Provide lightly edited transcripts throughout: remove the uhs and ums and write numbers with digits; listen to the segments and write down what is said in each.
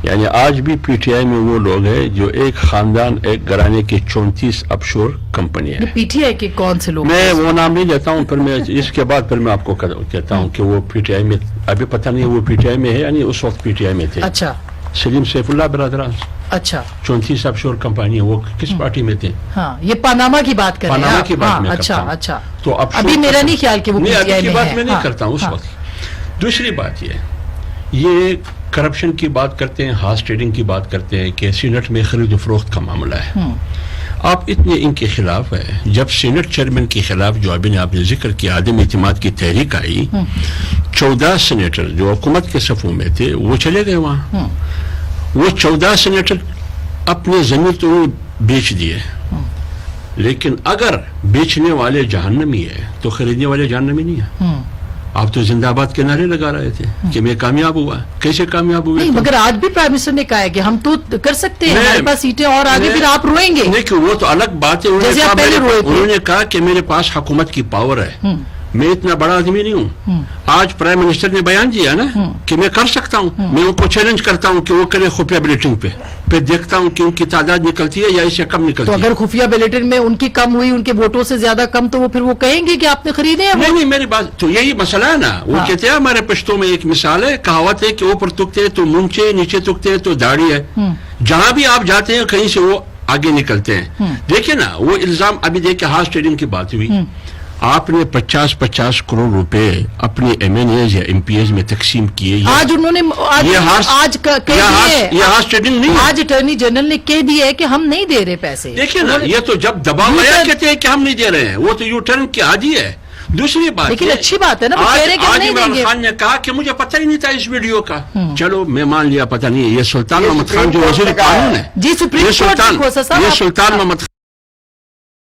یعنی آج بھی پی ٹی آئی میں وہ لوگ ہیں جو ایک خاندان ایک گھرانے کی 34 افشور کمپنی ہے. پی ٹی آئی کے کون سے لوگ؟ میں وہ نام نہیں لیتا ہوں, پھر میں اس کے بعد پھر میں آپ کو کہتا ہوں کہ وہ پی ٹی آئی میں ابھی پتہ نہیں وہ پی ٹی آئی میں ہے, یعنی اس وقت پی ٹی آئی میں تھے. اچھا. سلیم سیف اللہ برادران. اچھا. 34 افشور کمپنی ہے, وہ کس پارٹی میں تھے؟ ہاں, یہ پاناما کی بات کر رہے ہیں. پاناما کی بات میں اچھا کرتا ہوں. اچھا. تو ابھی میرا نہیں خیال کہ وہ پی ٹی آئی میں ہے. بات میں نہیں کرتا ہوں اس وقت. دوسری بات یہ کرپشن کی بات کرتے ہیں, ہارس ٹریڈنگ کی بات کرتے ہیں کہ سینٹ میں خرید و فروخت کا معاملہ ہے. آپ اتنے ان کے خلاف ہے. جب سینٹ چیئرمین کے خلاف جو ابھی آپ نے ذکر کیا عدم اعتماد کی تحریک آئی, 14 سینیٹر جو حکومت کے صفوں میں تھے وہ چلے گئے وہاں. وہ 14 سینیٹر اپنے زمین تو بیچ دیے, لیکن اگر بیچنے والے جہنمی ہے تو خریدنے والے جہنمی نہیں ہے. آپ تو زندہ باد کے نعرے لگا رہے تھے کہ میں کامیاب ہوا. کیسے کامیاب ہوئے؟ نہیں, مگر آج بھی پرائم منسٹر نے کہا ہے کہ ہم تو کر سکتے ہیں, ہمارے پاس سیٹیں اور آگے پھر آپ روئیں گے. نہیں, کہ وہ تو الگ بات ہے. انہوں نے کہا کہ میرے پاس حکومت کی پاور ہے, میں اتنا بڑا آدمی نہیں ہوں. آج پرائم منسٹر نے بیان دیا نا کہ میں کر سکتا ہوں. میں ان کو چیلنج کرتا ہوں کہ وہ کرے خفیہ بلیٹنگ پہ, پھر دیکھتا ہوں کہ ان کی تعداد نکلتی ہے یا اس سے کم نکلتی ہے. تو اگر خفیہ بلیٹنگ میں ان کی کم ہوئی, ان کے ووٹوں سے زیادہ کم, تو وہ پھر وہ کہیں گے کہ آپ نے خریدے ہیں. نہیں, میری بات تو یہی مسئلہ ہے نا. وہ کہتے ہیں ہمارے پشتوں میں ایک مثال ہے, کہاوت ہے کہ اوپر تکتے تو منچے, نیچے تکتے تو داڑھی ہے. جہاں بھی آپ جاتے ہیں کہیں سے وہ آگے نکلتے ہیں. دیکھیں نا وہ الزام, ابھی دیکھیں ہارس ٹریڈنگ کی بات ہوئی, آپ نے 50 کروڑ روپے اپنے ایم این ایز یا ایم پی ایز میں تقسیم کیے. آج انہوں نے ہارس ٹریڈنگ نہیں, آج اٹارنی جنرل نے کہہ دیا ہے کہ ہم نہیں دے رہے پیسے. دیکھیں نا, یہ تو جب دباؤ آیا کہتے ہیں کہ ہم نہیں دے رہے ہیں, وہ تو یو ٹرن کی عادی ہے. دوسری بات لیکن اچھی بات ہے نا, آج عمران خان نے کہا کہ مجھے پتہ ہی نہیں تھا اس ویڈیو کا. چلو میں مان لیا پتہ نہیں ہے. یہ سلطان محمد خان جو وزیر قانون ہے, جی سپریم کورٹ, یہ سلطان محمد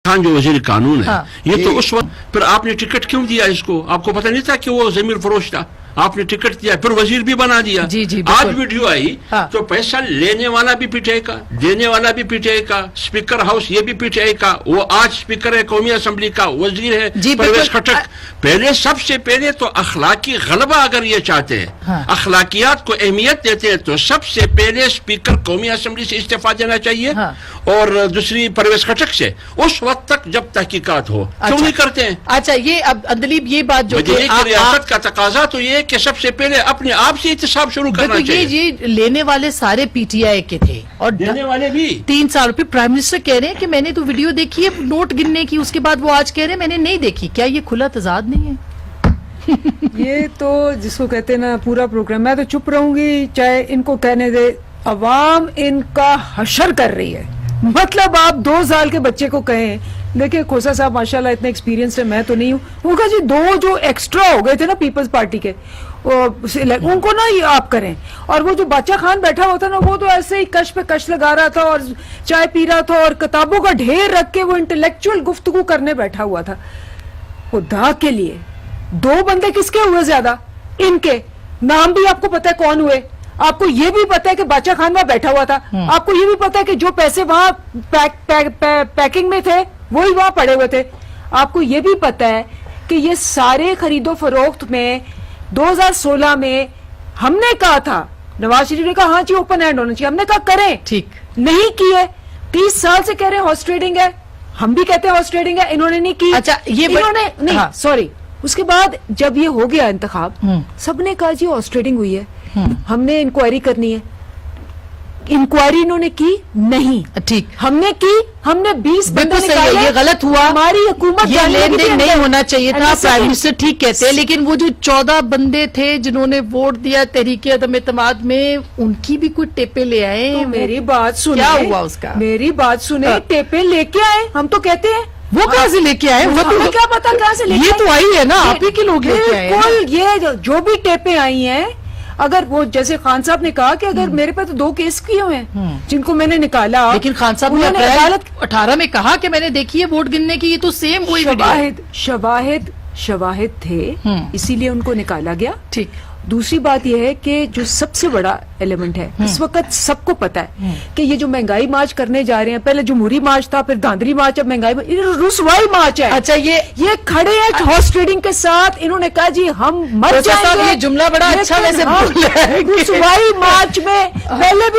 خان جو وزیر قانون ہے, یہ تو اس وقت پھر آپ نے ٹکٹ کیوں دیا اس کو؟ آپ کو پتہ نہیں تھا کہ وہ ضمیر فروش تھا؟ آپ نے ٹکٹ دیا, پھر وزیر بھی بنا دیا. آج ویڈیو آئی تو پیسہ لینے والا بھی پی ٹی آئی کا, دینے والا بھی پی ٹی آئی کا, اسپیکر ہاؤس یہ بھی پی ٹی آئی کا, وہ آج اسپیکر ہے قومی اسمبلی کا, وزیر ہے پرویز خٹک. پہلے سب سے پہلے تو اخلاقی غلبہ اگر یہ چاہتے ہیں, اخلاقیات کو اہمیت دیتے ہیں, تو سب سے پہلے اسپیکر قومی اسمبلی سے استعفیٰ دینا چاہیے, اور دوسری پرویز خٹک سے, اس وقت تک جب تحقیقات ہو. کیوں نہیں کرتے ہیں؟ اچھا, یہ اب اندلیب یہ بات جو ریاست کا تقاضا تو یہ کہ سب سے پہلے اپنے آپ سے احتساب شروع کرنا چاہیے. یہ لینے والے سارے پی ٹی آئی کے تھے, اور دینے والے بھی 3 سال پہ پرائم منسٹر کہہ رہے ہیں کہ میں نے تو ویڈیو دیکھی ہے نوٹ گننے کی, اس کے بعد وہ آج کہہ رہے ہیں میں نے نہیں دیکھی. کیا یہ کھلا تضاد نہیں ہے؟ یہ تو جس کو کہتے ہیں نا پورا پروگرام, میں تو چپ رہوں گی چاہے ان کو کہنے دے. عوام ان کا حشر کر رہی ہے. مطلب آپ 2 سال کے بچے کو کہیں, دیکھیں کھوسا صاحب ماشاءاللہ اتنے ایکسپیرینس ہے, میں تو نہیں ہوں. ان کا جی 2 جو ایکسٹرا ہو گئے تھے نا پیپلز پارٹی کے, ان کو نا یہ آپ کریں. اور وہ جو بادشاہ خان بیٹھا ہوا تھا نا, وہ تو ایسے ہی کش پہ کش لگا رہا تھا اور چائے پی رہا تھا اور کتابوں کا ڈھیر رکھ کے وہ انٹلیکچوئل گفتگو کرنے بیٹھا ہوا تھا. خدا کے لیے 2 بندے کس کے ہوئے زیادہ؟ ان کے نام بھی آپ کو پتا ہے کون ہوئے. آپ کو یہ بھی پتا ہے کہ بادشاہ خان وہاں بیٹھا ہوا تھا. آپ کو یہ بھی پتا ہے کہ جو پیسے وہاں پیکنگ میں تھے وہی وہاں پڑے ہوئے تھے. آپ کو یہ بھی پتا ہے کہ یہ سارے خرید و فروخت میں 2016 میں ہم نے کہا تھا, نواز شریف نے کہا ہاں جی اوپن ہینڈ ہونا چاہیے, ہم نے کہا کریں, ٹھیک نہیں کیے. 30 سال سے کہہ رہے ہیں ہارس ٹریڈنگ ہے, ہم بھی کہتے ہیں ہارس ٹریڈنگ ہے, انہوں نے نہیں کی. اچھا, یہ انہوں نے نہیں, سوری. اس کے بعد جب یہ ہو گیا انتخاب, سب نے کہا جی ہارس ٹریڈنگ ہوئی ہے, ہم نے انکوائری کرنی ہے. انکوائری انہوں نے کی نہیں, ٹھیک ہم نے کی, ہم نے 20 بندے نکالے. یہ غلط ہوا, ہماری حکومت یہ لین دین نہیں ہونا چاہیے تھا. پرائم منسٹر ٹھیک کہتے ہیں, لیکن وہ جو 14 بندے تھے جنہوں نے ووٹ دیا تحریک عدم اعتماد میں, ان کی بھی کوئی ٹیپے لے آئے. میری بات سنیں, کیا ہوا اس کا؟ میری بات سنیں, ٹیپے لے کے آئے, ہم تو کہتے ہیں. وہ کہاں سے لے کے آئے؟ وہ تو کیا پتا کہاں سے لے کے آئے, یہ تو آئی ہے نا, آپ ہی کے لوگ لے کے آئے. بالکل, یہ جو بھی ٹیپے آئی ہیں, اگر وہ جیسے خان صاحب نے کہا کہ اگر میرے پہ تو 2 کیس کیے ہوئے ہیں جن کو میں نے نکالا, لیکن خان صاحب نے عدالت 18 میں کہا کہ میں نے دیکھی ہے ووٹ گننے کی, یہ تو سیم وہی شواہد تھے, اسی لیے ان کو نکالا گیا. ٹھیک. دوسری بات یہ ہے کہ جو سب سے بڑا ایلیمنٹ ہے اس وقت سب کو پتا ہے کہ یہ جو مہنگائی مارچ کرنے جا رہے ہیں, پہلے جمہوری مارچ تھا, پھر دھاندلی مارچ, اب مہنگائی رسوائی مارچ ہے. اچھا, یہ کھڑے ہیں ہارس ٹریڈنگ کے ساتھ, انہوں نے کہا جی ہم مر جائیں گے. یہ جملہ بڑا اچھا ویسے رسوائی مارچ میں پہلے بھی